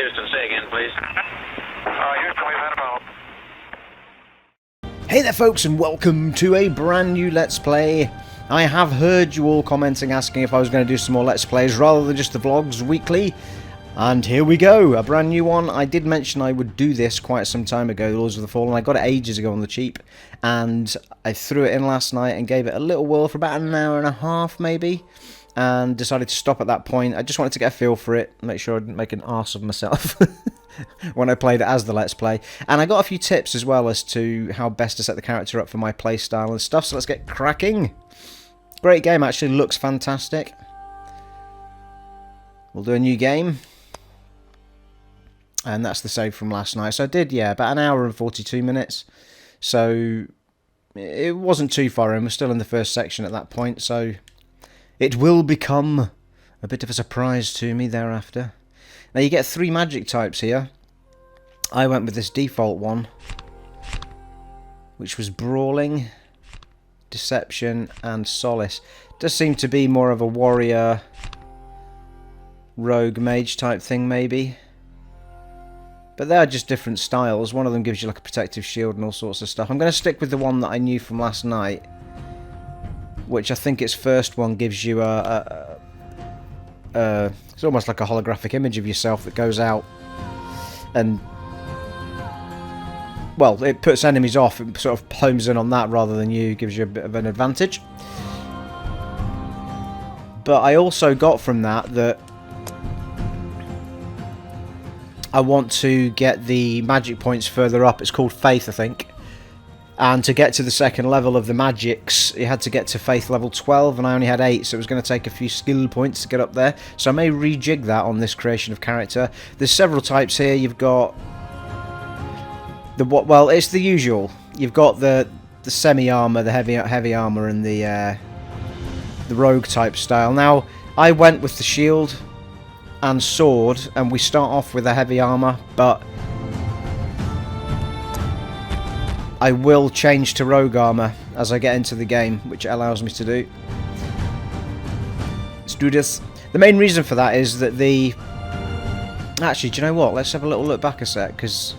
Houston, say again, please. Houston, we've had a problem. Hey there folks, and welcome to a brand new Let's Play. I have heard you all commenting asking if I was going to do some more Let's Plays rather than just the vlogs weekly. And here we go, a brand new one. I did mention I would do this quite some time ago, Lords of the Fallen. I got it ages ago on the cheap, and I threw it in last night and gave it a little whirl for about an hour and a half maybe, and decided to stop at that point. I just wanted to get a feel for it, make sure I didn't make an arse of myself when I played it as the Let's Play. And I got a few tips as well as to how best to set the character up for my playstyle and stuff, so let's get cracking. Great game, actually, looks fantastic. We'll do a new game. And that's the save from last night. So I did, yeah, about an hour and 42 minutes. So it wasn't too far in. We're still in the first section at that point. So it will become a bit of a surprise to me thereafter. Now you get 3 magic types here. I went with this default one, which was Brawling, Deception, and Solace. Does seem to be more of a warrior, rogue, mage type thing maybe. But they are just different styles. One of them gives you like a protective shield and all sorts of stuff. I'm going to stick with the one that I knew from last night, which I think its first one gives you it's almost like a holographic image of yourself that goes out and, well, it puts enemies off. It sort of homes in on that rather than you, gives you a bit of an advantage. But I also got from that I want to get the magic points further up. It's called Faith, I think. And to get to the second level of the magics, you had to get to Faith level 12, and I only had 8, so it was going to take a few skill points to get up there. So I may rejig that on this creation of character. There's several types here. You've got well, it's the usual. You've got the semi-armor, the heavy armor, and the rogue type style. Now, I went with the shield and sword, and we start off with a heavy armor, but I will change to rogue armor as I get into the game, which it allows me to do. Let's do this. The main reason for that is that actually, do you know what? Let's have a little look back a sec, because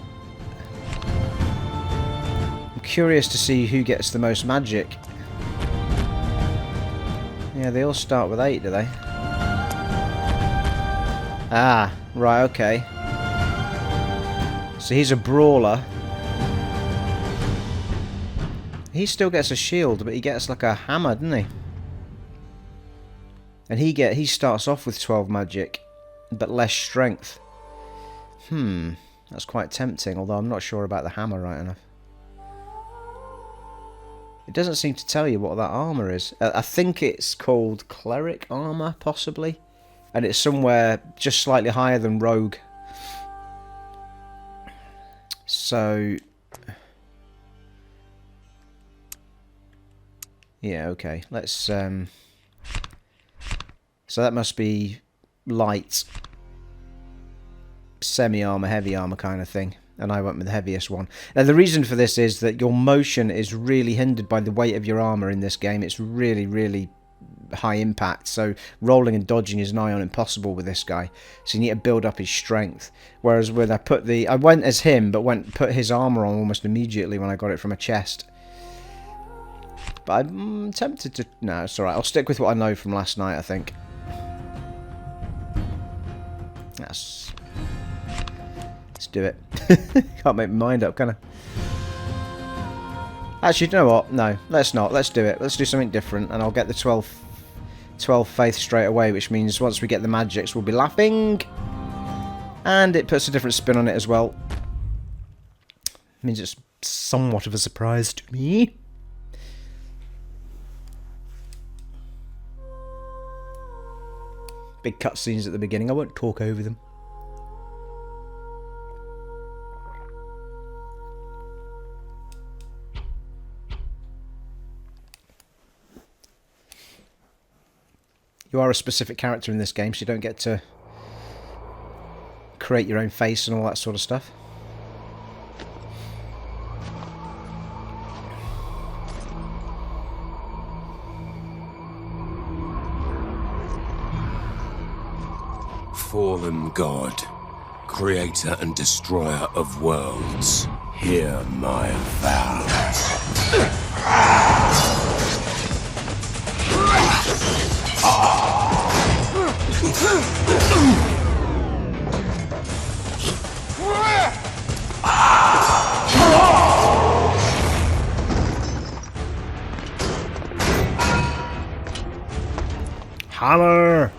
I'm curious to see who gets the most magic. Yeah, they all start with 8, do they? Ah, right, okay. So he's a brawler. He still gets a shield, but he gets like a hammer, doesn't he? And he starts off with 12 magic, but less strength. That's quite tempting, although I'm not sure about the hammer right enough. It doesn't seem to tell you what that armor is. I think it's called cleric armor, possibly. And it's somewhere just slightly higher than rogue. So yeah, okay. Let's so that must be light, semi-armor, heavy armor kind of thing. And I went with the heaviest one. Now the reason for this is that your motion is really hindered by the weight of your armor in this game. It's really, really high impact, so rolling and dodging is nigh on impossible with this guy, so you need to build up his strength. Whereas when I went as him, but put his armor on almost immediately when I got it from a chest. But I'm tempted to... no, it's alright, I'll stick with what I know from last night, I think. Let's do it. Can't make my mind up, can I? Actually, you know what? No, let's not. Let's do it. Let's do something different, and I'll get the 12 faith straight away, which means once we get the magics, we'll be laughing. And it puts a different spin on it as well. It means it's somewhat of a surprise to me. Big cutscenes at the beginning. I won't talk over them. You are a specific character in this game, so you don't get to create your own face and all that sort of stuff. Fallen god, creator and destroyer of worlds, hear my vows. Hammer!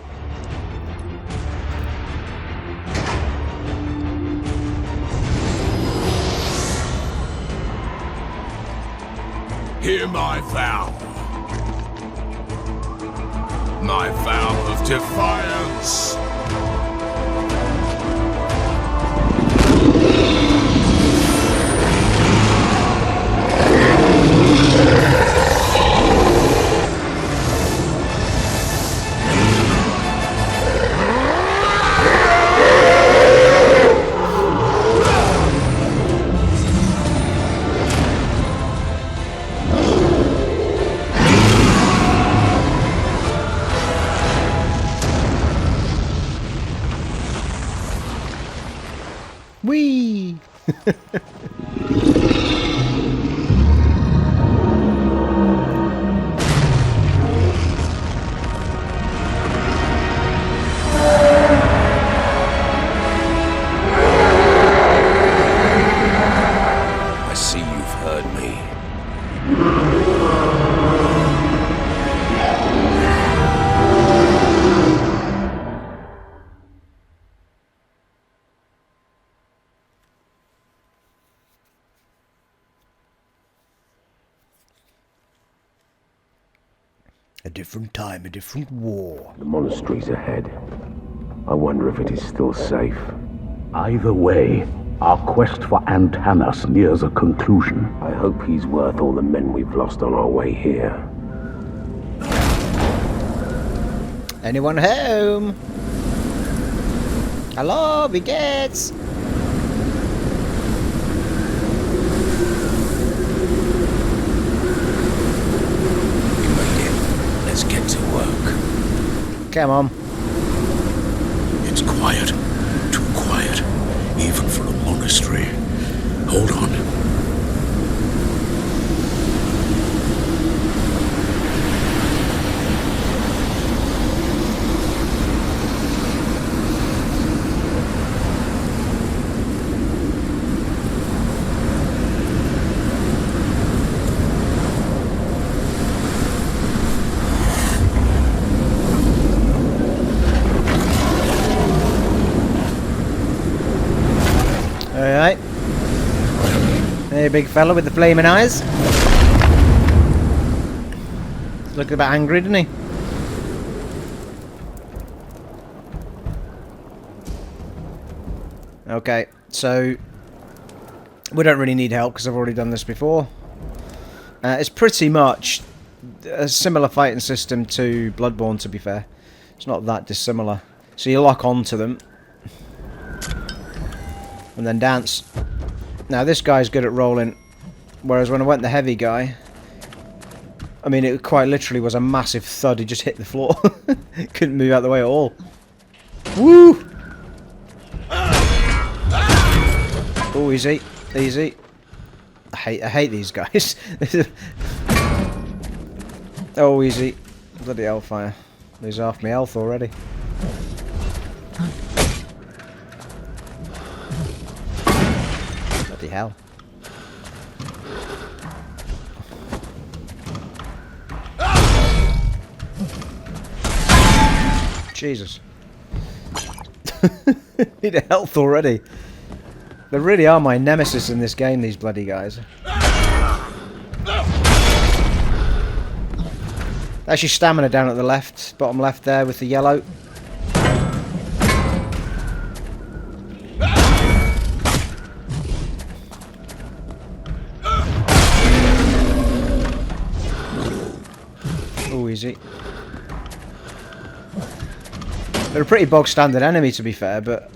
Hear my vow. My vow of defiance. Whee! I see you've heard me. A different time, a different war. The monastery's ahead. I wonder if it is still safe. Either way, our quest for Antanas nears a conclusion. I hope he's worth all the men we've lost on our way here. Anyone home? Hello, Biggets! Let's get to work. Come on. It's quiet. Too quiet. Even for a monastery. Hold on. Alright. Hey, big fella with the flaming eyes. He's looking a bit angry, didn't he? Okay, so we don't really need help because I've already done this before. It's pretty much a similar fighting system to Bloodborne, to be fair. It's not that dissimilar. So you lock onto them and then dance. Now this guy's good at rolling, whereas when I went the heavy guy, I mean, it quite literally was a massive thud. He just hit the floor. Couldn't move out of the way at all. Woo! Oh, easy, easy. I hate these guys. Oh, easy. Bloody hellfire. He's half my health already. Bloody hell. Jesus. Need a health already. They really are my nemesis in this game, these bloody guys. Actually, stamina down at the left, bottom left there with the yellow. Oh, easy. They're a pretty bog standard enemy, to be fair, but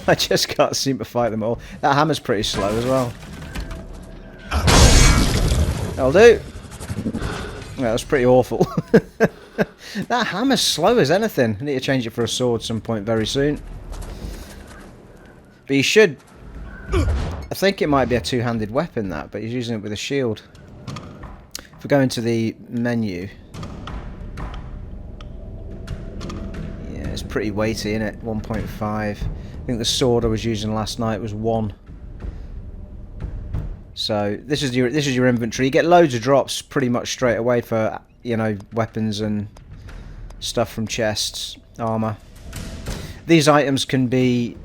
I just can't seem to fight them all. That hammer's pretty slow as well. That'll do. Yeah, that's pretty awful. That hammer's slow as anything. I need to change it for a sword some point very soon. But you should... I think it might be a two-handed weapon, that, but he's using it with a shield. If we go into the menu... Yeah, it's pretty weighty, isn't it? 1.5. I think the sword I was using last night was 1. So this is your inventory. You get loads of drops pretty much straight away for, you know, weapons and stuff from chests, armor. These items can be...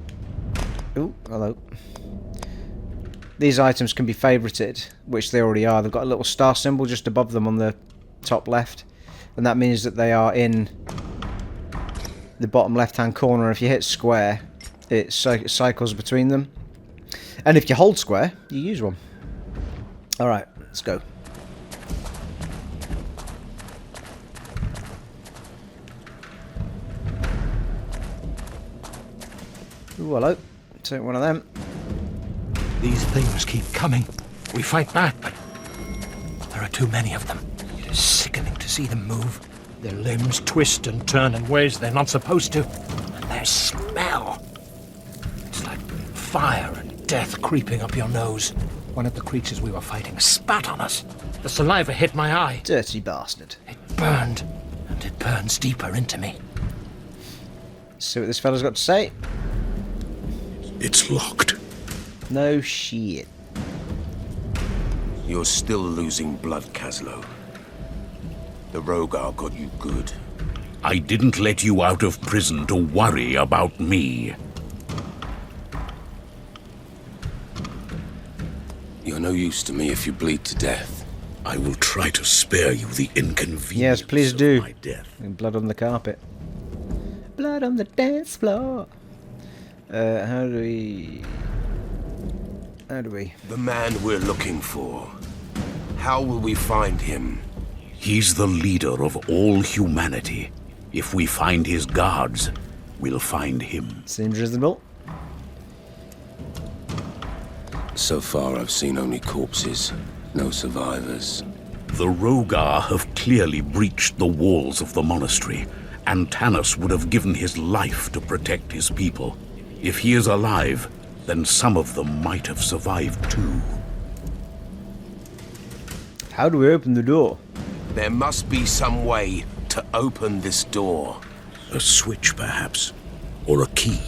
Ooh, hello. These items can be favorited, which they already are. They've got a little star symbol just above them on the top left, and that means that they are in the bottom left-hand corner. If you hit square, it cycles between them, and if you hold square, you use one. Alright, let's go. Ooh, hello. Take one of them. These things keep coming. We fight back, but there are too many of them. It is sickening to see them move. Their limbs twist and turn in ways they're not supposed to. And their smell. It's like fire and death creeping up your nose. One of the creatures we were fighting spat on us. The saliva hit my eye. Dirty bastard. It burned, and it burns deeper into me. See what this fella's got to say. It's locked. No shit. You're still losing blood, Caslow. The Rogar got you good. I didn't let you out of prison to worry about me. You're no use to me if you bleed to death. I will try to spare you the inconvenience Yes, please do. of my death. And blood on the carpet. Blood on the dance floor. How do we... The man we're looking for. How will we find him? He's the leader of all humanity. If we find his guards, we'll find him. Seems reasonable. So far, I've seen only corpses. No survivors. The Rogar have clearly breached the walls of the monastery, and Tanis would have given his life to protect his people. If he is alive, then some of them might have survived too. How do we open the door? There must be some way to open this door. A switch, perhaps, or a key.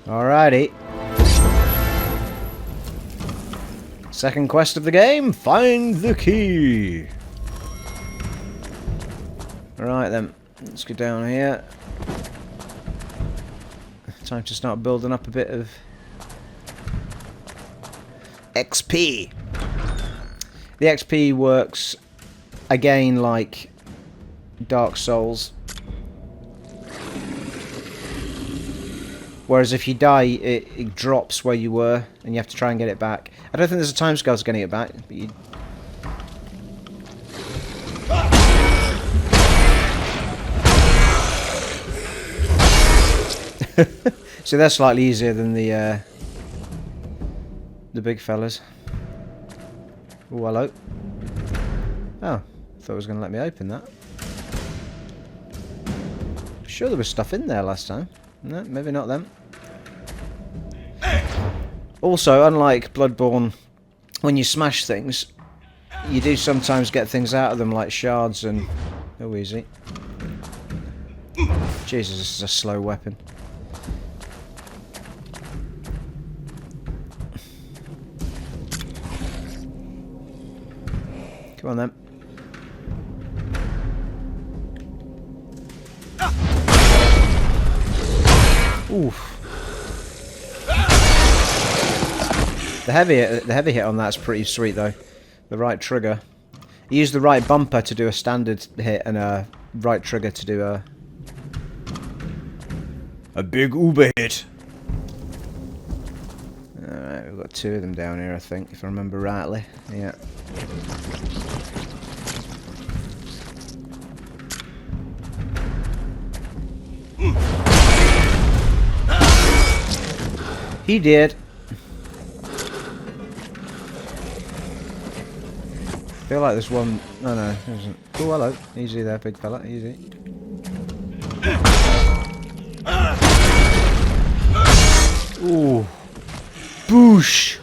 Alrighty. Second quest of the game, find the key. Alright then, let's go down here. Time to start building up a bit of XP. The XP works again like Dark Souls. Whereas if you die, it drops where you were, and you have to try and get it back. I don't think there's a timescale to getting it back, but you... So they're slightly easier than the big fellas. Oh, hello. Oh, thought it was going to let me open that. Sure there was stuff in there last time. No, maybe not then. Also, unlike Bloodborne, when you smash things, you do sometimes get things out of them like shards and... Oh, easy. Jesus, this is a slow weapon. Come on then. Oof. The heavy hit on that's pretty sweet though. The right trigger. You use the right bumper to do a standard hit and a right trigger to do a big uber hit. Alright, we've got 2 of them down here I think, if I remember rightly. Yeah. He did. feel like there's one... No, no, there isn't. Oh, hello. Easy there, big fella. Easy. Ooh. Boosh!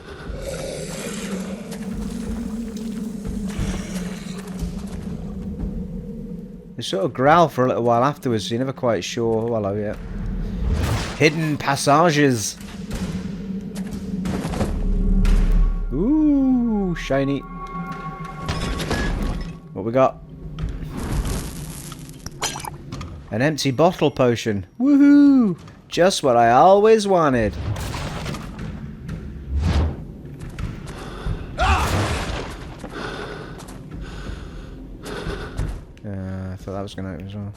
They sort of growl for a little while afterwards, so you're never quite sure. Oh, hello, yeah. Hidden passages! Ooh, shiny. What we got? An empty bottle potion. Woohoo! Just what I always wanted. I thought that was going to open as well.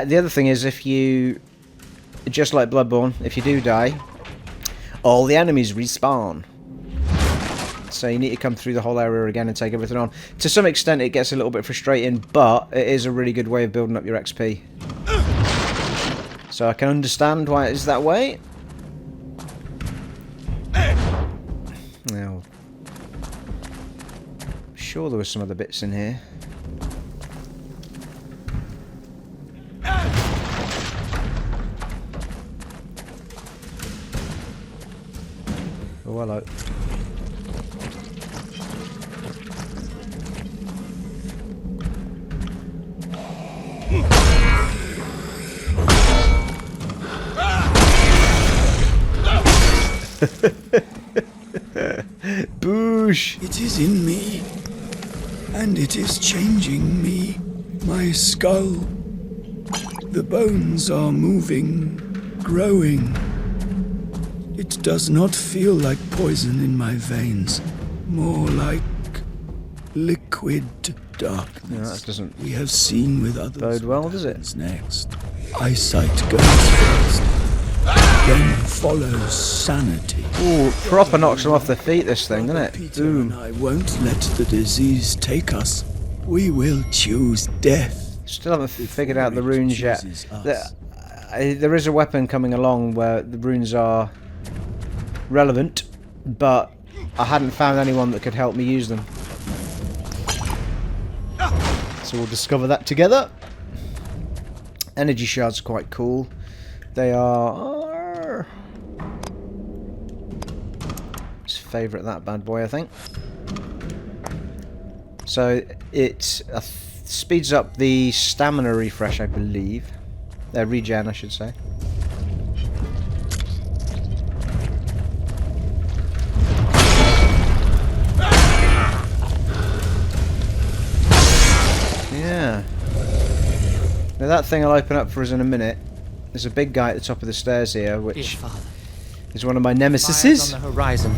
The other thing is, if you, just like Bloodborne, if you do die, all the enemies respawn. So you need to come through the whole area again and take everything on. To some extent it gets a little bit frustrating, but it is a really good way of building up your XP. So I can understand why it is that way. Now, I'm sure there were some other bits in here. Oh, hello. Boosh! It is in me, and it is changing me. My skull. The bones are moving, growing. It does not feel like poison in my veins, more like liquid darkness. No, that doesn't we have seen with others. bode well, does it? Next, eyesight goes first, then follows sanity. Ooh, proper knocks them off their feet, this thing, doesn't it? Peter and I won't let the disease take us. We will choose death. Still haven't figured out the Before it runes yet. chooses us. There is a weapon coming along where the runes are relevant, but I hadn't found anyone that could help me use them. So we'll discover that together. Energy shards are quite cool. They are... Let's favourite that bad boy, I think. So it speeds up the stamina refresh, I believe. Regen, I should say. Yeah. Now that thing will open up for us in a minute. There's a big guy at the top of the stairs here, which is one of my nemesises. On the horizon.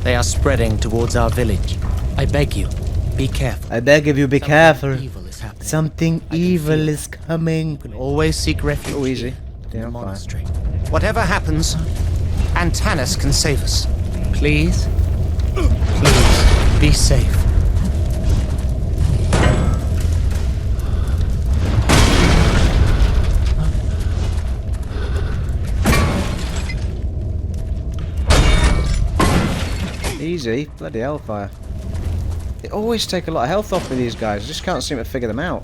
They are spreading towards our village. I beg you, be careful. I beg of you, be careful. Evil is happening. Something evil is coming. You can always seek refuge. Oh, easy. in Yeah, the fine. monastery. Whatever happens, Antanas can save us. Please, please, be safe. Easy. Bloody hellfire. They always take a lot of health off with these guys. I just can't seem to figure them out.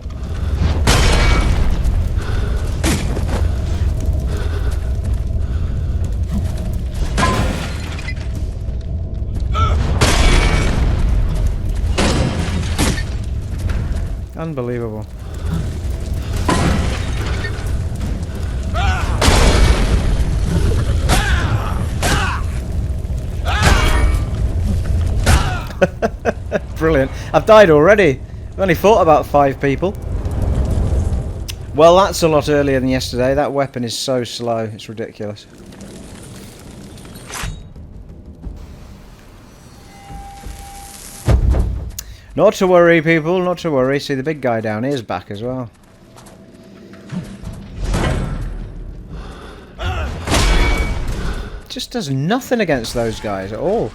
Unbelievable. Brilliant. I've died already. I've only fought about 5 people. Well, that's a lot earlier than yesterday. That weapon is so slow. It's ridiculous. Not to worry, people. Not to worry. See, the big guy down here is back as well. Just does nothing against those guys at all.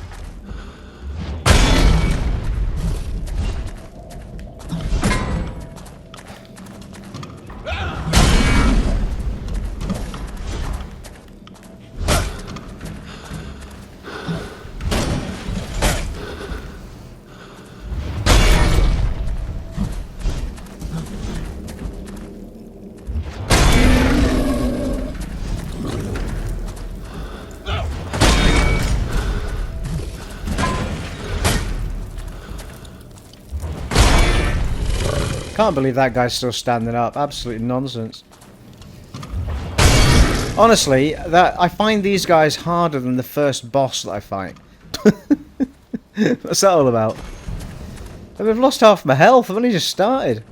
Can't believe that guy's still standing up. Absolute nonsense. Honestly, I find these guys harder than the first boss that I fight. What's that all about? I've lost half my health. I've only just started.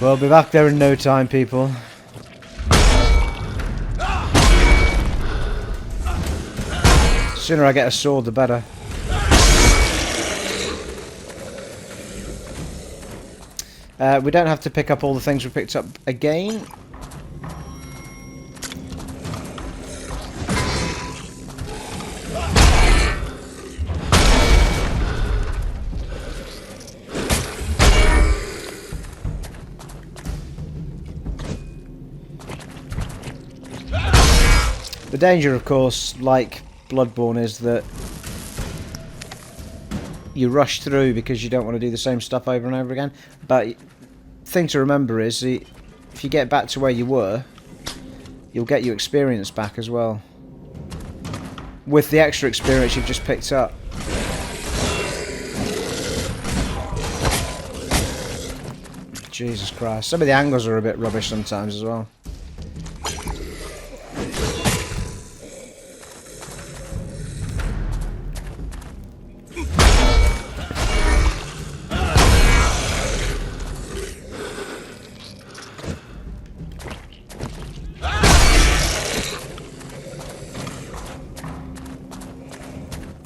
We'll be back there in no time, people. The sooner I get a sword, the better. We don't have to pick up all the things we picked up again. The danger, of course, like Bloodborne, is that you rush through because you don't want to do the same stuff over and over again. But the thing to remember is, if you get back to where you were, you'll get your experience back as well. With the extra experience you've just picked up. Jesus Christ. Some of the angles are a bit rubbish sometimes as well.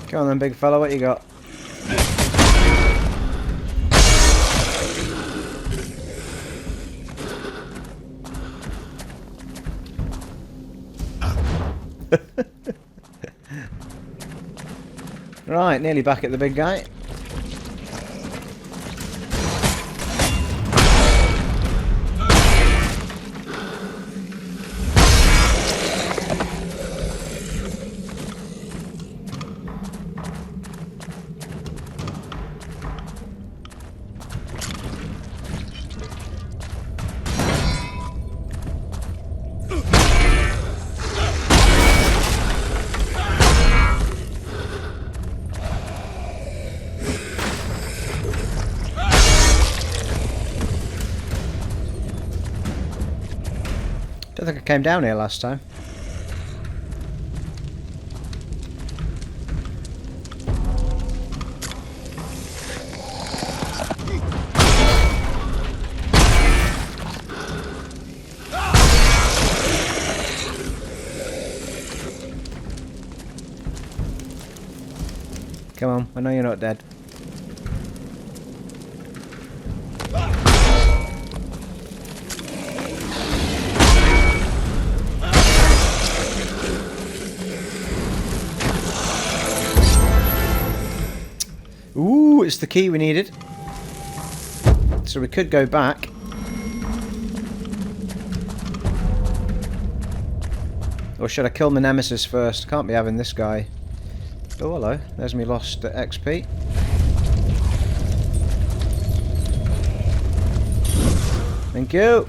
Come on then, big fella, what you got? Right, nearly back at the big guy. I think I came down here last time. Come on, I know you're not dead. Ooh, it's the key we needed. So we could go back. Or should I kill my nemesis first? Can't be having this guy. Oh, hello. There's me lost XP. Thank you.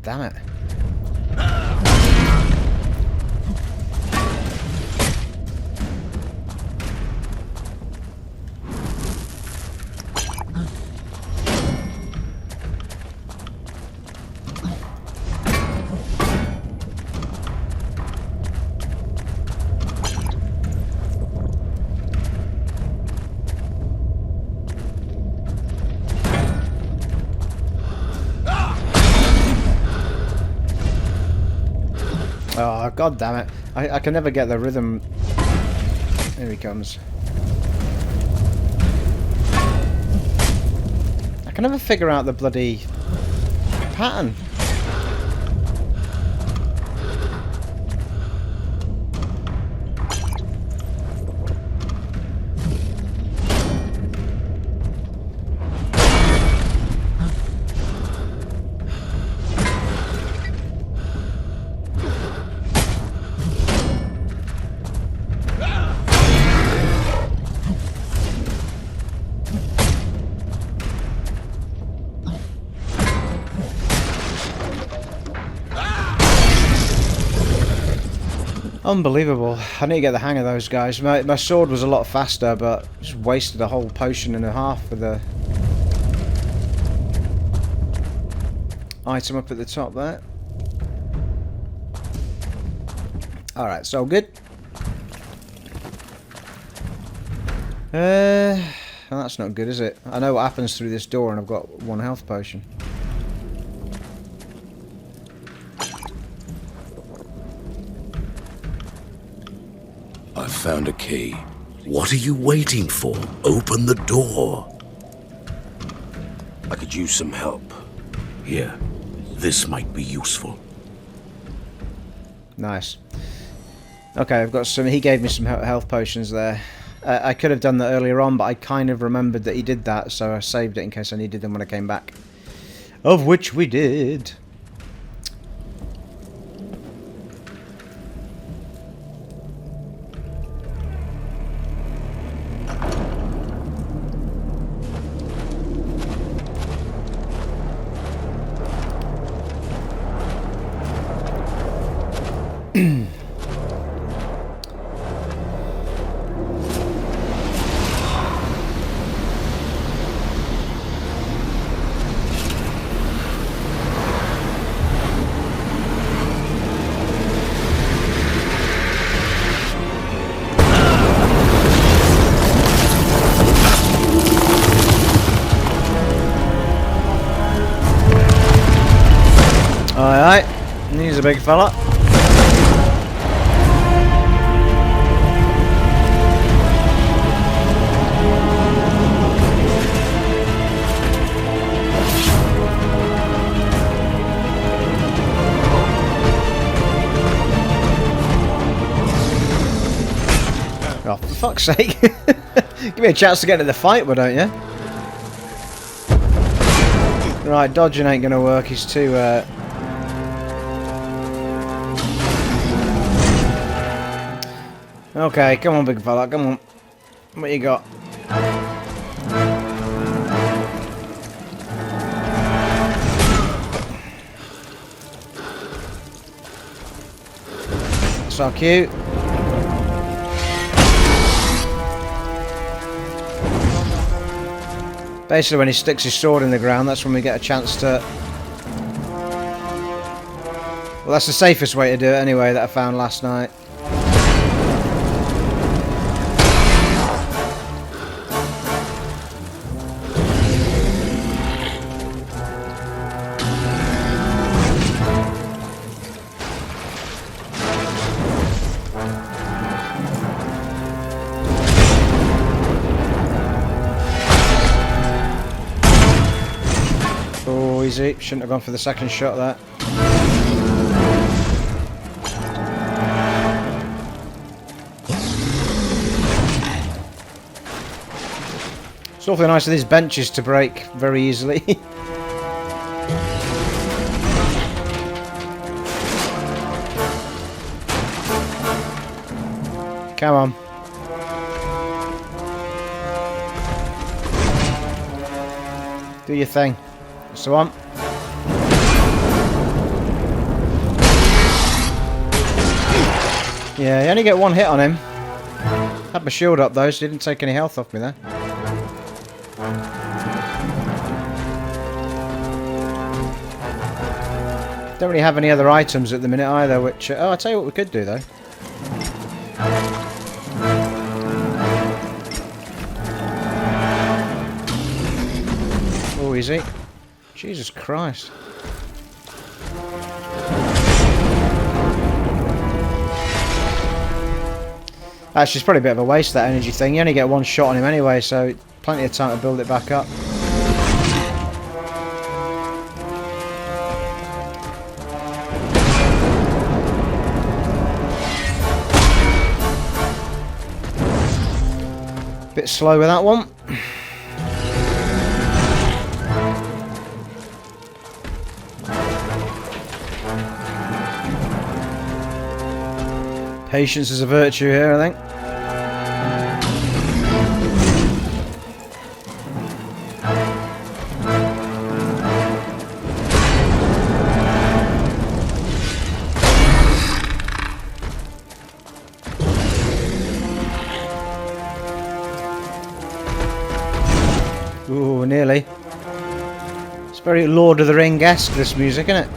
Damn it. Oh, god damn it. I can never get the rhythm. Here he comes. I can never figure out the bloody pattern. Unbelievable. I need to get the hang of those guys. My sword was a lot faster, but just wasted a whole potion and a half with the item up at the top there. Alright, so good. Well, that's not good, is it? I know what happens through this door and I've got 1 health potion. I've found a key. What are you waiting for? Open the door. I could use some help. Here, this might be useful. Nice. Okay, I've got some. He gave me some health potions there. I could have done that earlier on, but I kind of remembered that he did that, so I saved it in case I needed them when I came back. Of which we did. Alright, he's a big fella. Oh, for fuck's sake. Give me a chance to get into the fight, why don't you? Right, dodging ain't gonna work, he's too Okay, come on, big fella, come on. What you got? So cute. Basically, when he sticks his sword in the ground, that's when we get a chance to... Well, that's the safest way to do it anyway, that I found last night. Oh, easy. Shouldn't have gone for the second shot there. It's awfully nice of these benches to break very easily. Come on. Do your thing. That's the one. Yeah, you only get 1 hit on him. Had my shield up though, so he didn't take any health off me there. Don't really have any other items at the minute either, which... oh, I'll tell you what we could do though. Oh, easy. Jesus Christ. Actually, it's probably a bit of a waste, that energy thing. You only get 1 shot on him anyway, so plenty of time to build it back up. Bit slow with that one. Patience is a virtue here, I think. Ooh, nearly. It's very Lord of the Ring-esque, this music, isn't it?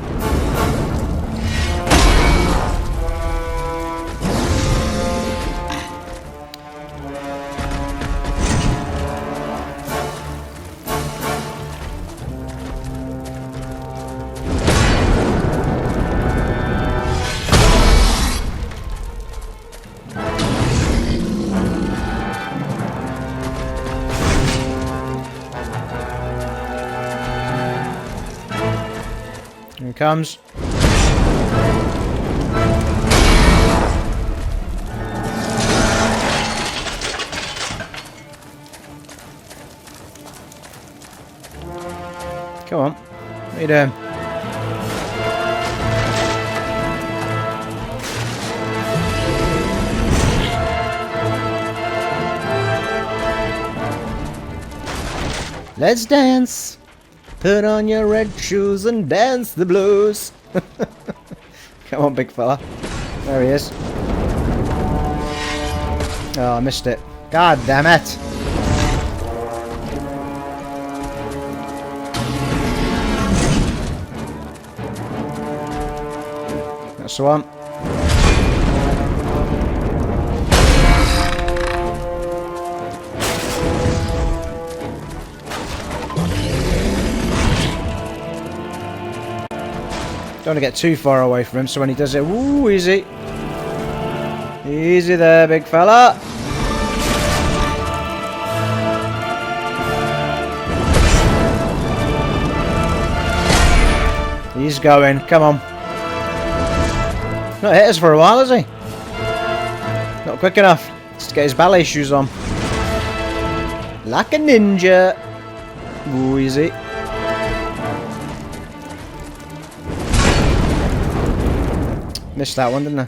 Here he comes. Come on. What are you doing? Let's dance. Put on your red shoes and dance the blues. Come on, big fella. There he is. Oh, I missed it. God damn it. That's the one. Don't want to get too far away from him, so when he does it, woo, easy. Easy there, big fella. He's going, come on. Not hit us for a while, has he? Not quick enough. Let's get his ballet shoes on. Like a ninja. Ooh, easy. Missed that one, didn't I?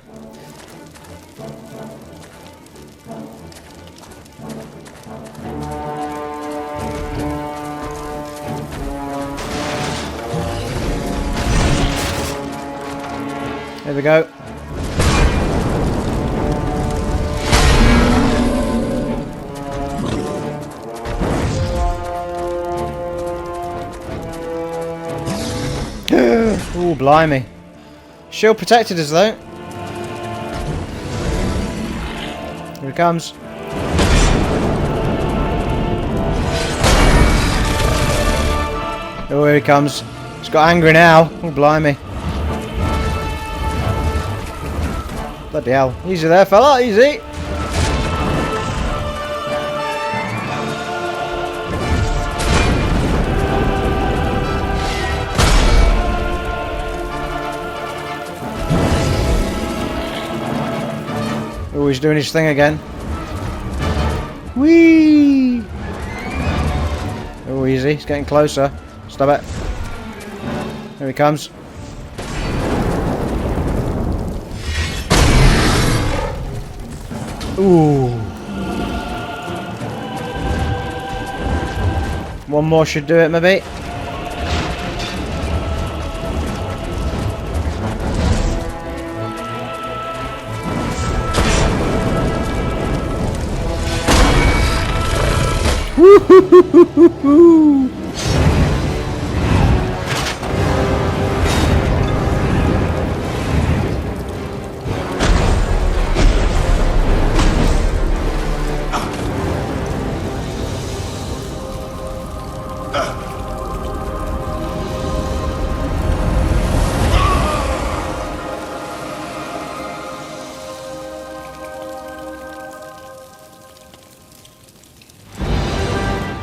There we go. Ooh, blimey. Shield protected us though. Here he comes. Oh, here he comes. He's got angry now. Oh, blimey. Bloody hell. Easy there, fella. Easy. Oh, he's doing his thing again. Whee! Oh, easy. He's getting closer. Stop it. Here he comes. Ooh. One more should do it, maybe. Woo-hoo-hoo-hoo-hoo-hoo.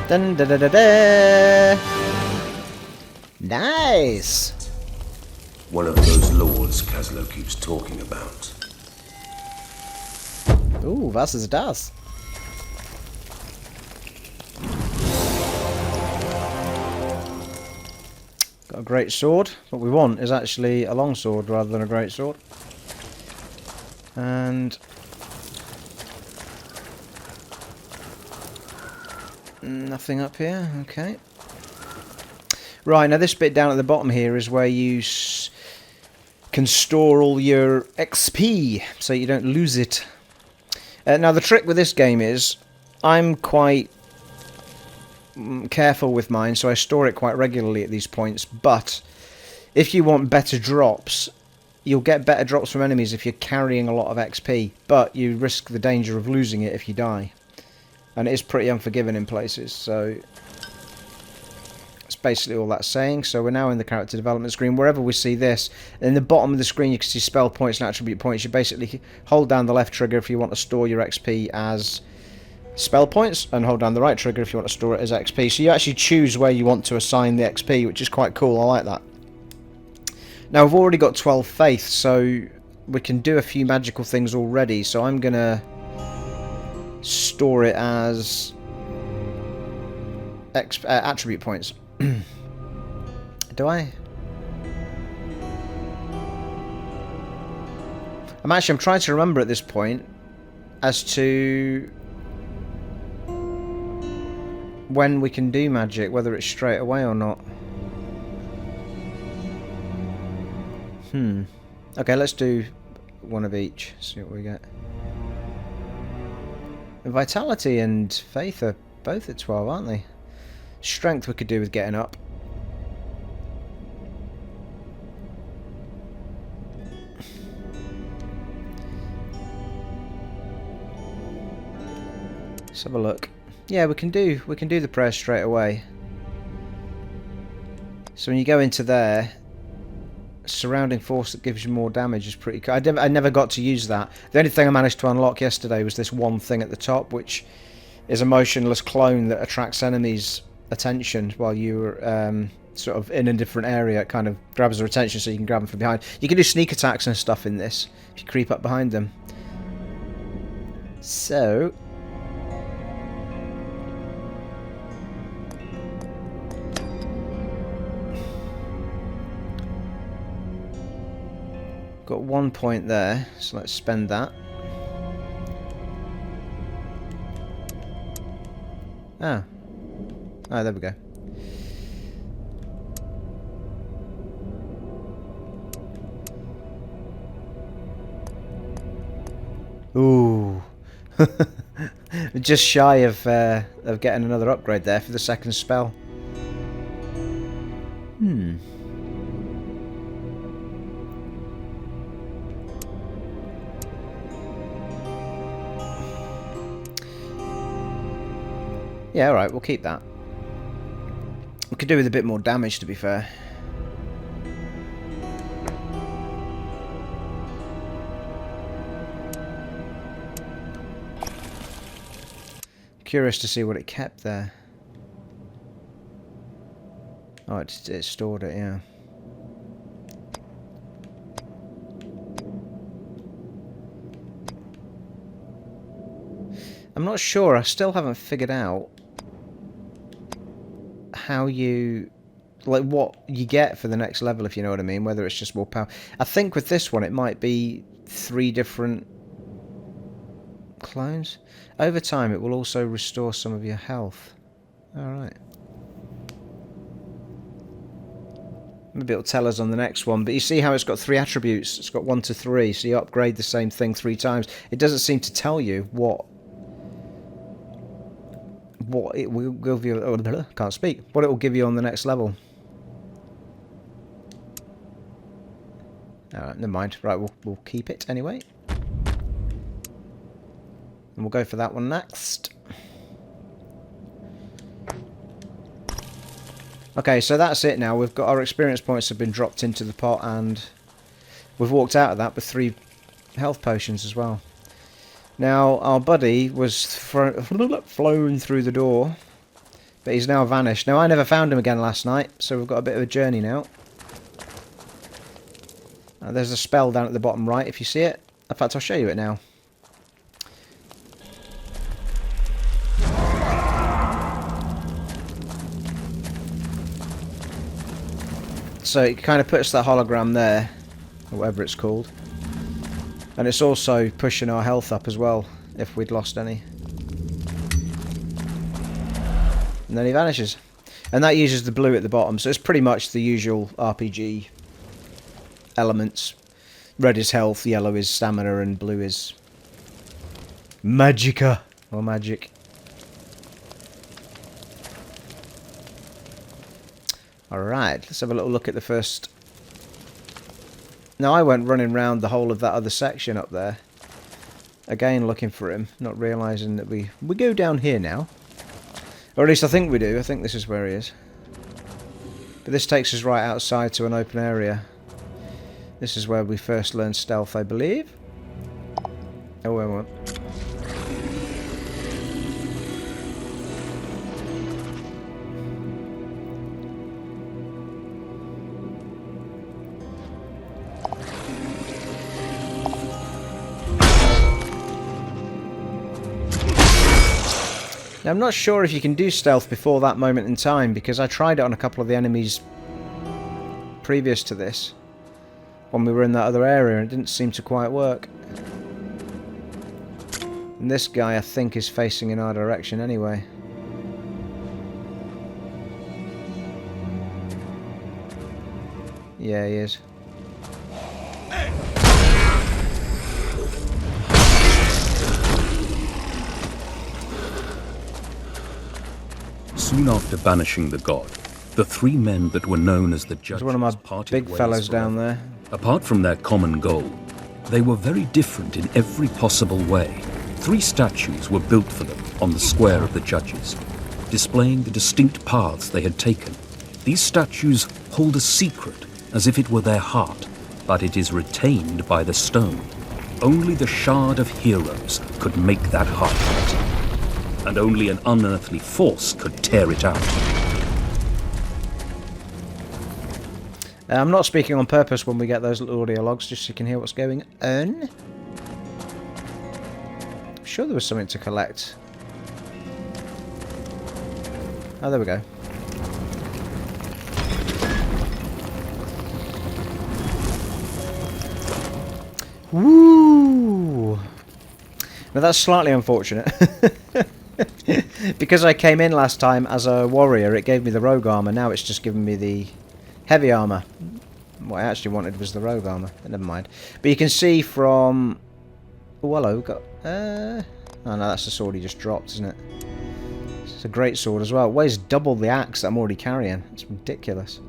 Dun, da, da, da, da. Nice. One of those lords Caslow keeps talking about. Ooh, was ist das? Got a great sword. What we want is actually a long sword rather than a great sword. And nothing up here. Okay. Right, now this bit down at the bottom here is where you can store all your XP so you don't lose it. Now the trick with this game is I'm quite careful with mine, so I store it quite regularly at these points. But if you want better drops, you'll get better drops from enemies if you're carrying a lot of XP, but you risk the danger of losing it if you die. And it is pretty unforgiving in places, so that's basically all that's saying. So we're now in the character development screen. Wherever we see this, in the bottom of the screen you can see spell points and attribute points. You basically hold down the left trigger if you want to store your XP as spell points, and hold down the right trigger if you want to store it as XP. So you actually choose where you want to assign the XP, which is quite cool. I like that. Now we've already got 12 faith, so we can do a few magical things already. So I'm gonna store it as attribute points. Do I? I'm trying to remember at this point as to when we can do magic, whether it's straight away or not. Okay, let's do one of each. See what we get. Vitality and faith are both at 12, aren't they? Strength we could do with getting up. Let's have a look. Yeah, we can do the prayer straight away. So when you go into there, surrounding force that gives you more damage is pretty cool. I never got to use that. The only thing I managed to unlock yesterday was this one thing at the top, which is a motionless clone that attracts enemies' attention while you're sort of in a different area. It kind of grabs their attention so you can grab them from behind. You can do sneak attacks and stuff in this if you creep up behind them. So got 1 point there, so let's spend that. Ah, there we go. Ooh, just shy of getting another upgrade there for the second spell. Yeah, alright, we'll keep that. We could do with a bit more damage, to be fair. Curious to see what it kept there. Oh, it stored it, yeah. I'm not sure, I still haven't figured out how you, like, what you get for the next level, if you know what I mean, whether it's just more power. I think with this one it might be 3 different clones. Over time it will also restore some of your health. Alright. Maybe it'll tell us on the next one, but you see how it's got 3 attributes. It's got 1 to 3, so you upgrade the same thing 3 times. It doesn't seem to tell you what it will give you. Oh, can't speak. What it will give you on the next level. Alright, never mind. Right, we'll keep it anyway. And we'll go for that one next. Okay, so that's it now. We've got our experience points have been dropped into the pot, and we've walked out of that with 3 health potions as well. Now, our buddy was flown through the door, but he's now vanished. Now, I never found him again last night, so we've got a bit of a journey now. There's a spell down at the bottom right, if you see it. In fact, I'll show you it now. So it kind of puts that hologram there, or whatever it's called. And it's also pushing our health up as well, if we'd lost any. And then he vanishes. And that uses the blue at the bottom, so it's pretty much the usual RPG elements. Red is health, yellow is stamina, and blue is magicka, or magic. Alright, let's have a little look at the first... Now I went running round the whole of that other section up there. Again looking for him, not realising that we go down here now. Or at least I think we do, I think this is where he is. But this takes us right outside to an open area. This is where we first learned stealth, I believe. Oh, wait, wait. Now, I'm not sure if you can do stealth before that moment in time, because I tried it on a couple of the enemies previous to this, when we were in that other area, and it didn't seem to quite work. And this guy, I think, is facing in our direction anyway. Yeah, he is. Soon after banishing the god, the three men that were known as the There's judges one of my parted big ways fellows down forever. there. Apart from their common goal, they were very different in every possible way. 3 statues were built for them on the square of the judges, displaying the distinct paths they had taken. These statues hold a secret, as if it were their heart, but it is retained by the stone. Only the Shard of Heroes could make that heart beat, and only an unearthly force could tear it out. I'm not speaking on purpose when we get those little audio logs, just so you can hear what's going on. I'm sure there was something to collect. Oh, there we go. Woo! Now that's slightly unfortunate. Because I came in last time as a warrior, it gave me the rogue armor. Now it's just giving me the heavy armor. What I actually wanted was the rogue armor. But never mind. But you can see from... Oh, hello. We've got... Oh, no, that's the sword he just dropped, isn't it? It's a great sword as well. It weighs double the axe that I'm already carrying. It's ridiculous.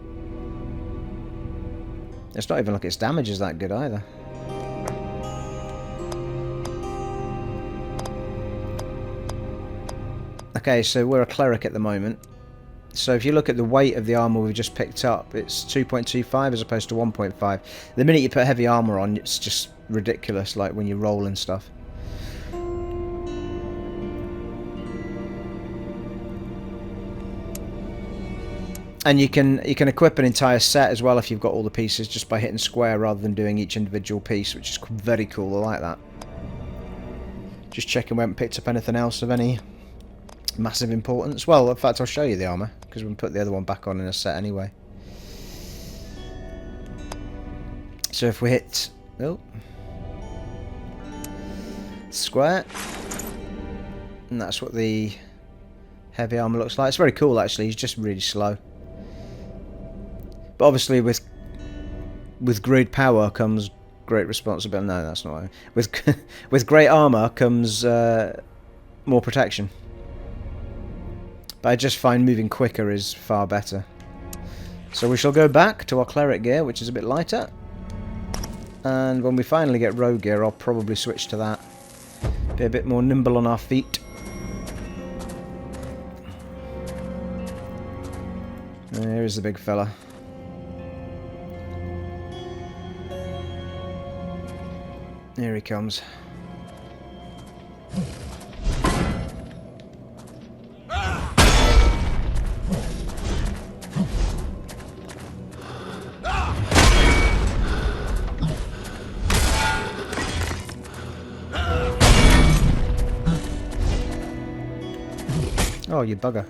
It's not even like its damage is that good either. Okay, so we're a cleric at the moment. So if you look at the weight of the armor we've just picked up, it's 2.25 as opposed to 1.5. The minute you put heavy armor on, it's just ridiculous, like when you roll and stuff. And you can equip an entire set as well if you've got all the pieces just by hitting square rather than doing each individual piece, which is very cool. I like that. Just checking we haven't picked up anything else of any massive importance. Well, in fact, I'll show you the armor because we can put the other one back on in a set anyway. So if we hit square, and that's what the heavy armor looks like. It's very cool actually. He's just really slow. But obviously with great power comes great responsibility. No, that's not what I mean. With great armor comes more protection. But I just find moving quicker is far better. So we shall go back to our cleric gear, which is a bit lighter. And when we finally get rogue gear, I'll probably switch to that. Be a bit more nimble on our feet. There is the big fella. Here he comes. Oh, you bugger.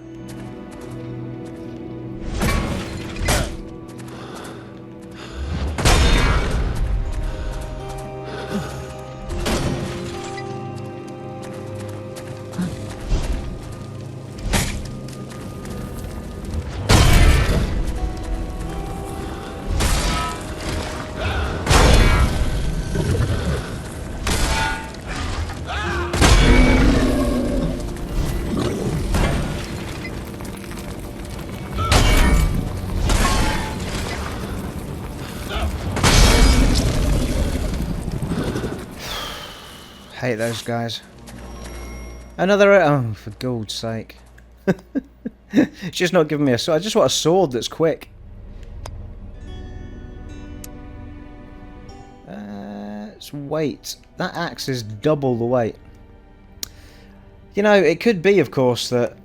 hate those guys. Another... Oh, for God's sake. It's just not giving me a sword. I just want a sword that's quick. It's weight. That axe is double the weight. You know, it could be, of course, that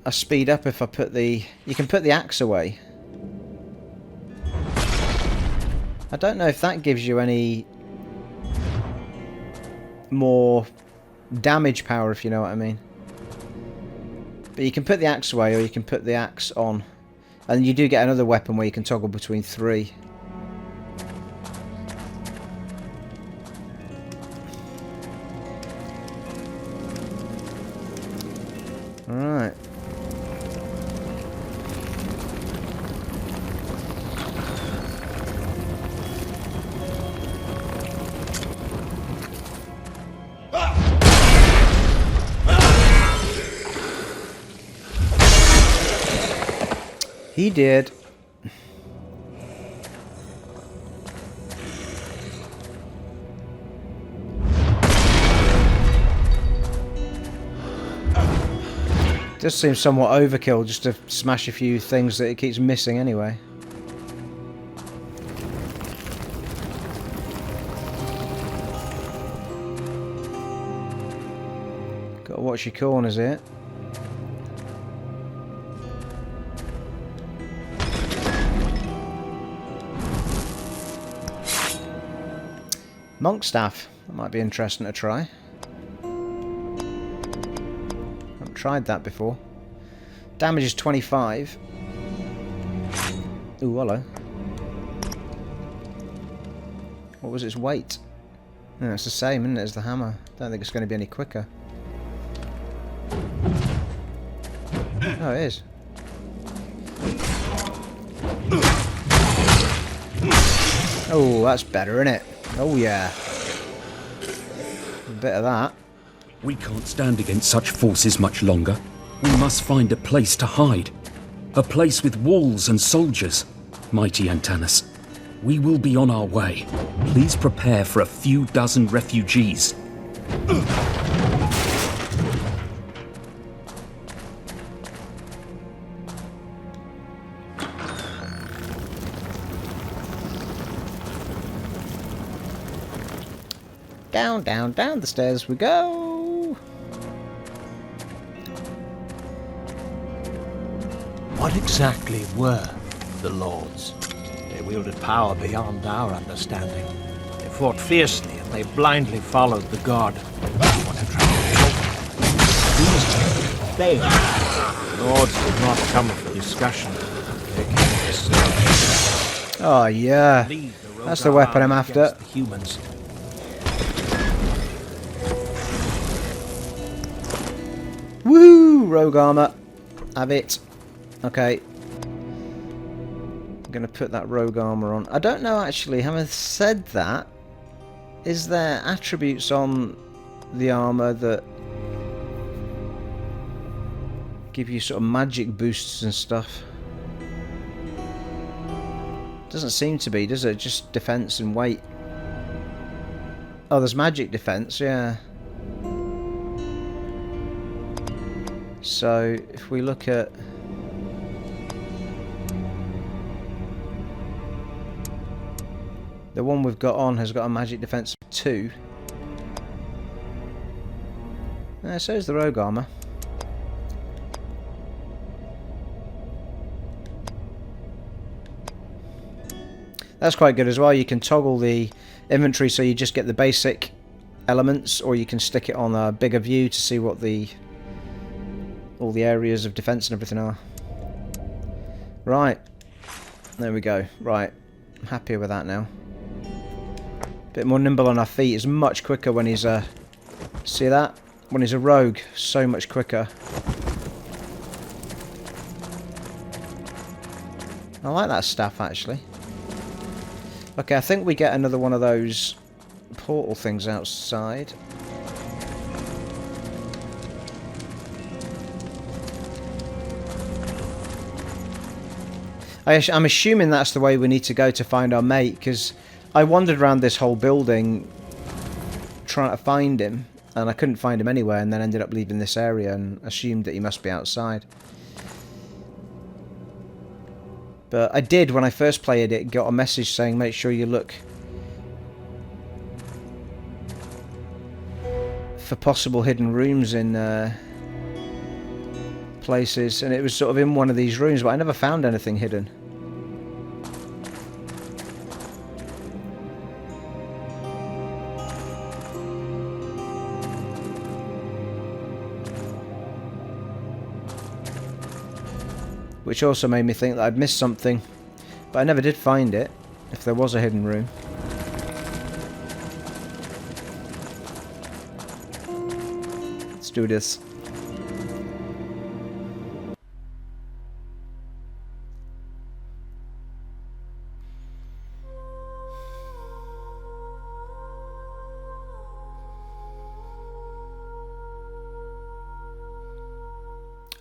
I speed up if I put the... You can put the axe away. I don't know if that gives you any more damage power, if you know what I mean. But you can put the axe away, or you can put the axe on. And you do get another weapon where you can toggle between 3. Alright. He did. Does seem somewhat overkill just to smash a few things that it keeps missing anyway. Gotta watch your corners here. Monk staff. That might be interesting to try. Haven't tried that before. Damage is 25. Ooh, hello. What was its weight? No, it's the same, isn't it, as the hammer. Don't think it's going to be any quicker. Oh, it is. Oh, that's better, isn't it? Oh yeah. A bit of that. We can't stand against such forces much longer. We must find a place to hide. A place with walls and soldiers. Mighty Antanas, we will be on our way. Please prepare for a few dozen refugees. Down, down, down the stairs we go. What exactly were the Lords? They wielded power beyond our understanding. They fought fiercely and they blindly followed the god. What a tragedy. These failed. The Lords did not come for discussion. They came to serve. Oh yeah. Lead the That's the weapon I'm Rogar after. against the humans. Woo! Rogue armor. Have it. Okay. I'm going to put that rogue armor on. I don't know actually, having said that, is there attributes on the armor that give you sort of magic boosts and stuff? Doesn't seem to be, does it? Just defense and weight. Oh, there's magic defense, yeah. So, if we look at... The one we've got on has got a magic defense of 2. So is the rogue armor. That's quite good as well. You can toggle the inventory so you just get the basic elements, or you can stick it on a bigger view to see what all the areas of defense and everything are. Right. There we go. Right. I'm happier with that now. Bit more nimble on our feet. Is much quicker when he's see that? When he's a rogue, so much quicker. I like that staff actually. Okay, I think we get another one of those portal things outside. I'm assuming that's the way we need to go to find our mate, because I wandered around this whole building trying to find him, and I couldn't find him anywhere, and then ended up leaving this area and assumed that he must be outside. But I did, when I first played it, got a message saying make sure you look for possible hidden rooms in places, and it was sort of in one of these rooms, but I never found anything hidden. Which also made me think that I'd missed something, but I never did find it, if there was a hidden room. Let's do this.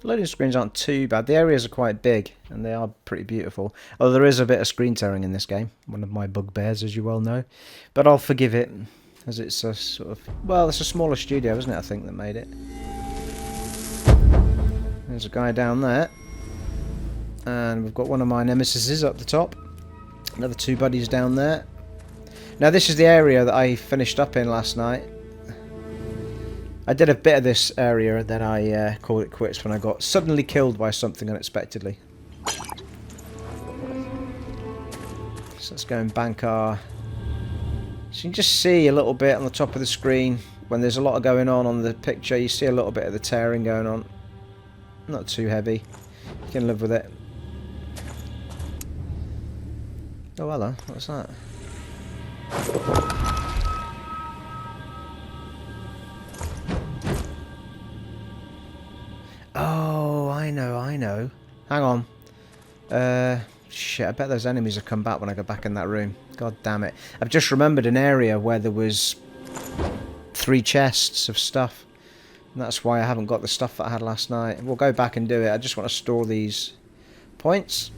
Loading screens aren't too bad. The areas are quite big, and they are pretty beautiful. Although there is a bit of screen tearing in this game. One of my bugbears, as you well know. But I'll forgive it, as it's a sort of... Well, it's a smaller studio, isn't it, I think, that made it. There's a guy down there. And we've got one of my nemesises up the top. Another two buddies down there. Now, this is the area that I finished up in last night. I did a bit of this area, then I called it quits when I got suddenly killed by something unexpectedly. So let's go and bank our... So you can just see a little bit on the top of the screen when there's a lot going on the picture. You see a little bit of the tearing going on. Not too heavy. You can live with it. Oh, hello. What's that? Oh, I know. Hang on. Shit, I bet those enemies will come back when I go back in that room. God damn it. I've just remembered an area where there was 3 chests of stuff. And that's why I haven't got the stuff that I had last night. We'll go back and do it. I just want to store these points.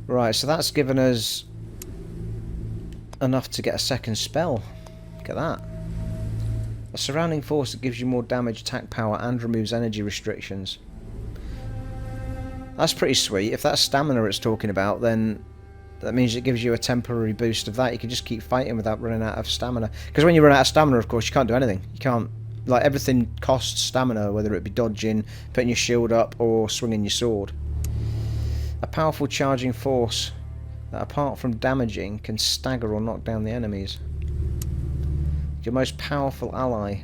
Right, so that's given us enough to get a second spell. Look at that. A surrounding force that gives you more damage, attack power, and removes energy restrictions. That's pretty sweet. If that's stamina it's talking about, then that means it gives you a temporary boost of that. You can just keep fighting without running out of stamina. Because when you run out of stamina, of course, you can't do anything. You can't... Like, everything costs stamina, whether it be dodging, putting your shield up, or swinging your sword. A powerful charging force that, apart from damaging, can stagger or knock down the enemies. Your most powerful ally,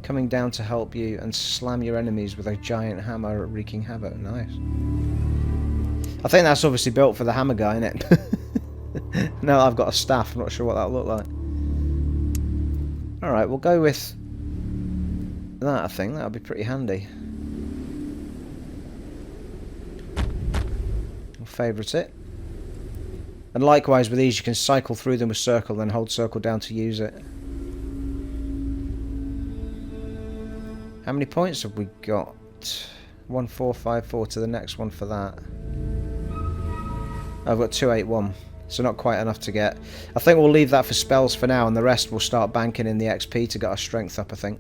coming down to help you and slam your enemies with a giant hammer, wreaking havoc. Nice. I think that's obviously built for the hammer guy, innit? Now I've got a staff, I'm not sure what that'll look like. Alright, we'll go with that, I think. That'll be pretty handy. We'll favourite it. And likewise with these, you can cycle through them with circle, then hold circle down to use it. How many points have we got? 1454 to the next one for that. I've got 281, so not quite enough to get. I think we'll leave that for spells for now, and the rest we'll start banking in the XP to get our strength up, I think.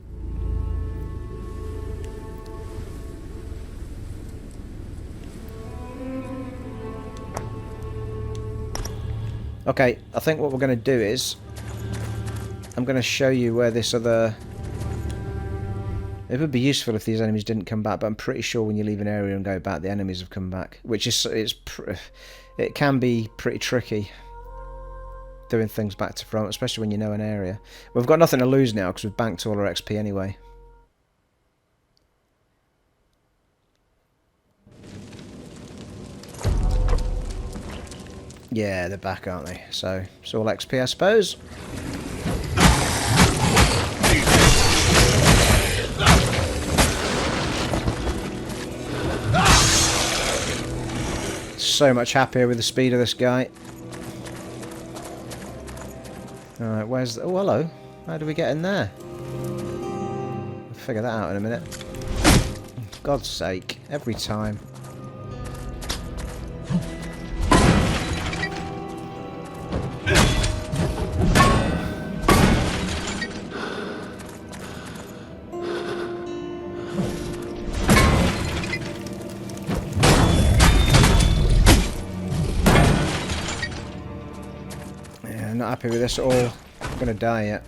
Okay, I think what we're going to do is I'm going to show you where this other... It would be useful if these enemies didn't come back, but I'm pretty sure when you leave an area and go back, the enemies have come back. Which is... It can be pretty tricky doing things back to front, especially when you know an area. We've got nothing to lose now because we've banked all our XP anyway. Yeah, they're back, aren't they? So, it's all XP, I suppose. So much happier with the speed of this guy. Alright, where's the... Oh, hello. How do we get in there? We'll figure that out in a minute. For God's sake. Every time. happy with this at all. I'm gonna die yet.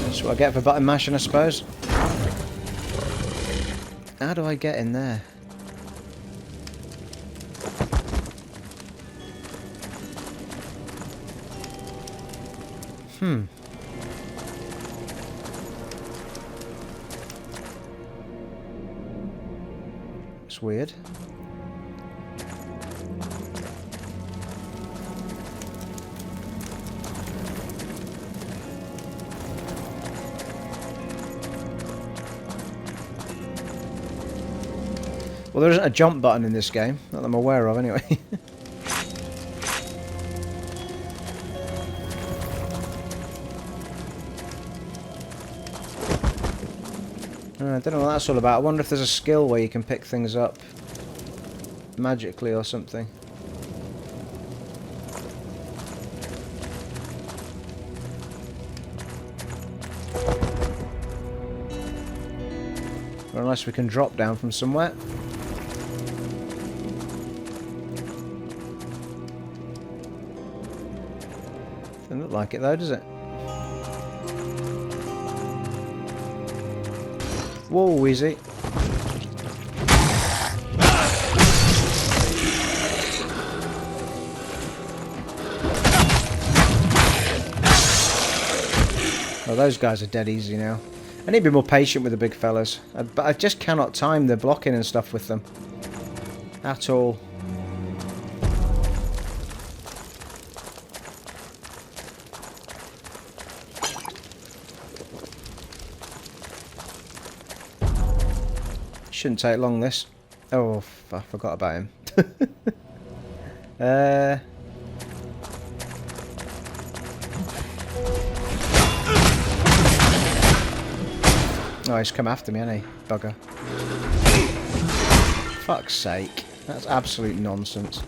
That's what I get for button mashing, I suppose. How do I get in there? It's weird. Well, there isn't a jump button in this game, not that I'm aware of anyway. I don't know what that's all about. I wonder if there's a skill where you can pick things up magically or something. Or unless we can drop down from somewhere. Doesn't look like it though, does it? Whoa, easy. Oh, those guys are dead easy now. I need to be more patient with the big fellas. But I just cannot time the blocking and stuff with them. At all. Shouldn't take long, this. Oh, I forgot about him. Oh, he's come after me, hasn't he? Bugger. Fuck's sake. That's absolute nonsense.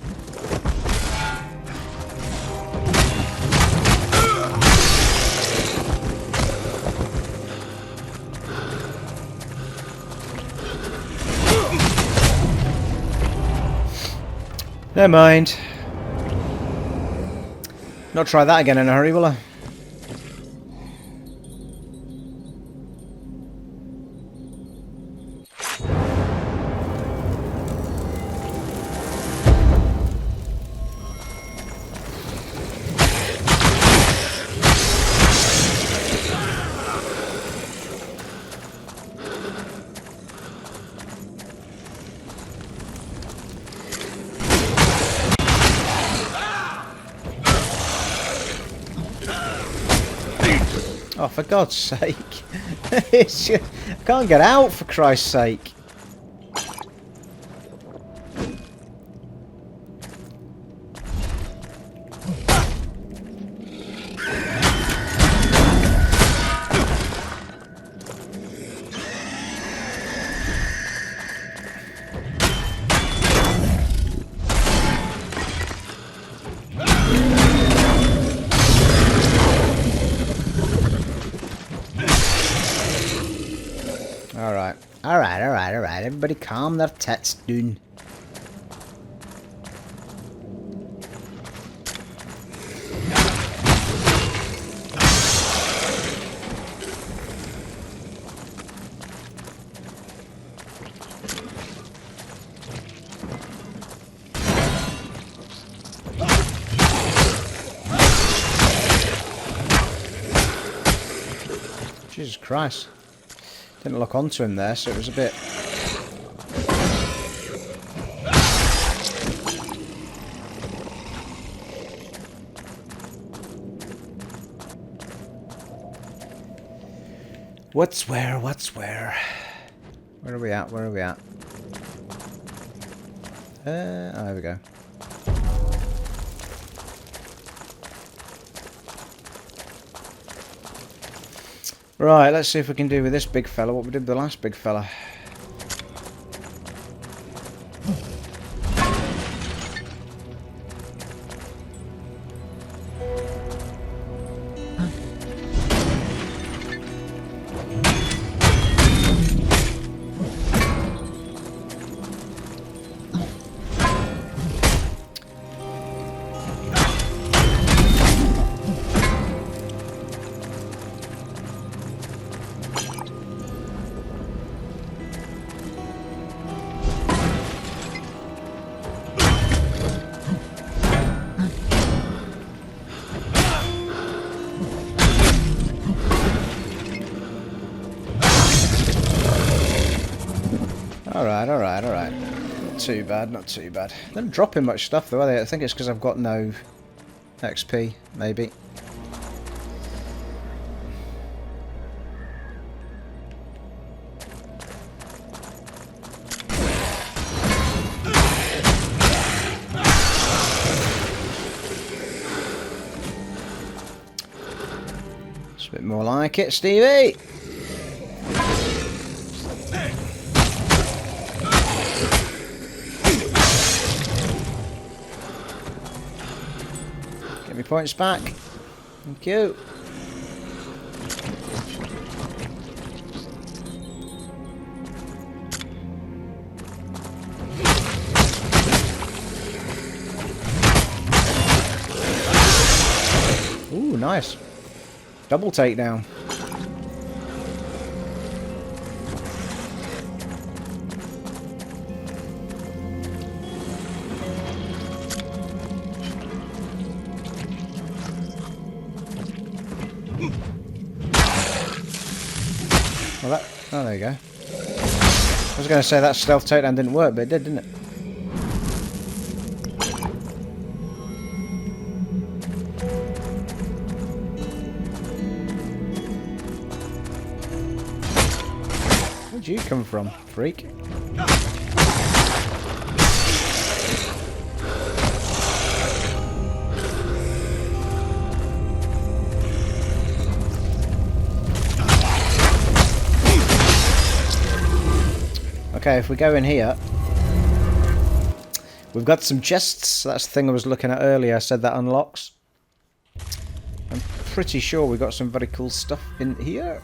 Never mind. Not try that again in a hurry, will I? Oh, for God's sake. It's just, I can't get out, for Christ's sake. Alright. Everybody calm their tits down. Jesus Christ. Didn't lock onto him there, so it was a bit... What's where? Where are we at? Oh, there we go. Right, let's see if we can do with this big fella what we did with the last big fella. Alright, alright, alright. Not too bad, not too bad. They're not dropping much stuff though, are they? I think it's because I've got no XP, maybe. It's a bit more like it, Stevie! Get me points back. Thank you. Ooh, nice. Double takedown. Well, that... Oh, there you go. I was going to say that stealth takedown didn't work, but it did, didn't it? Where'd you come from, freak? Okay, if we go in here, we've got some chests. That's the thing I was looking at earlier. I said that unlocks. I'm pretty sure we got some very cool stuff in here.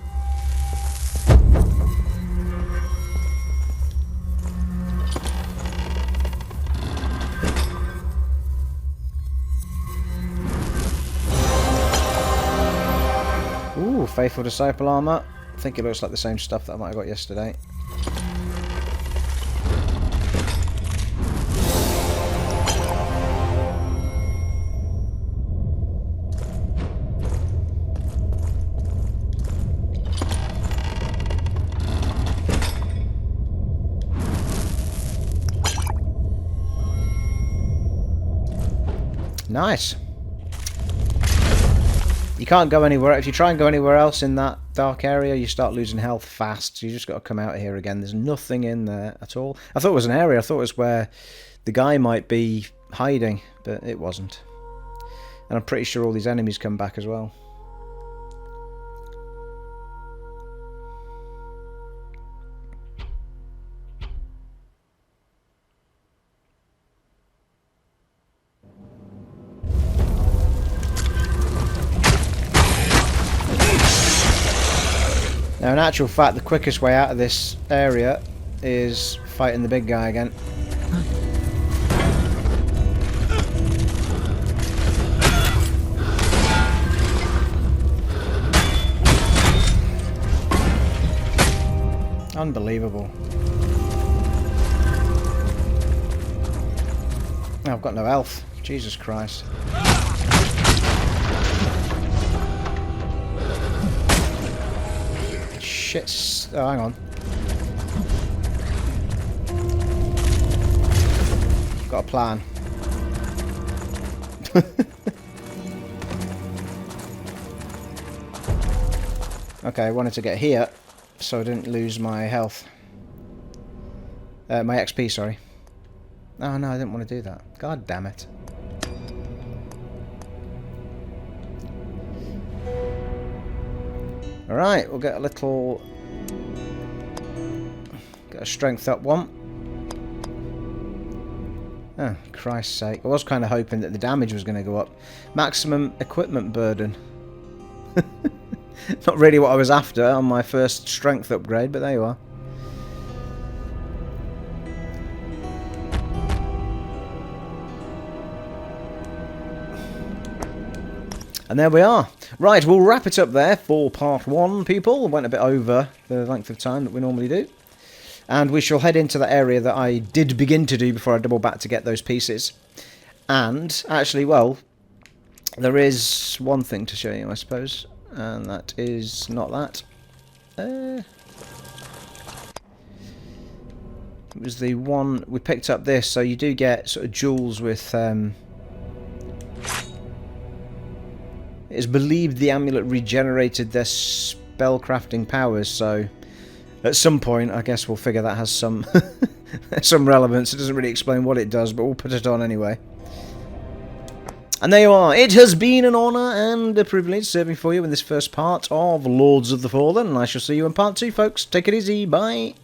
Ooh, Faithful Disciple armor. I think it looks like the same stuff that I might have got yesterday. Nice. You can't go anywhere. If you try and go anywhere else in that dark area, you start losing health fast. So you just got to come out here again. There's nothing in there at all. I thought it was an area. I thought it was where the guy might be hiding, but it wasn't. And I'm pretty sure all these enemies come back as well. Now, in actual fact, the quickest way out of this area is fighting the big guy again. Unbelievable. Oh, I've got no health. Jesus Christ. Shit. Oh, hang on. Got a plan. Okay, I wanted to get here so I didn't lose my health. My XP, sorry. Oh no, I didn't want to do that. God damn it. Alright, we'll get a little... Get a strength up one. Oh, Christ's sake. I was kind of hoping that the damage was going to go up. Maximum equipment burden. Not really what I was after on my first strength upgrade, but there you are. And there we are. Right, we'll wrap it up there for part 1, people. Went a bit over the length of time that we normally do. And we shall head into the area that I did begin to do before I double back to get those pieces. And, actually, well, there is one thing to show you, I suppose. And that is not that. It was the one we picked up this, so you do get sort of jewels with. It's believed the amulet regenerated their spellcrafting powers, so at some point I guess we'll figure that has some some relevance. It doesn't really explain what it does, but we'll put it on anyway. And there you are. It has been an honour and a privilege serving for you in this first part of Lords of the Fallen, and I shall see you in part 2, folks. Take it easy. Bye.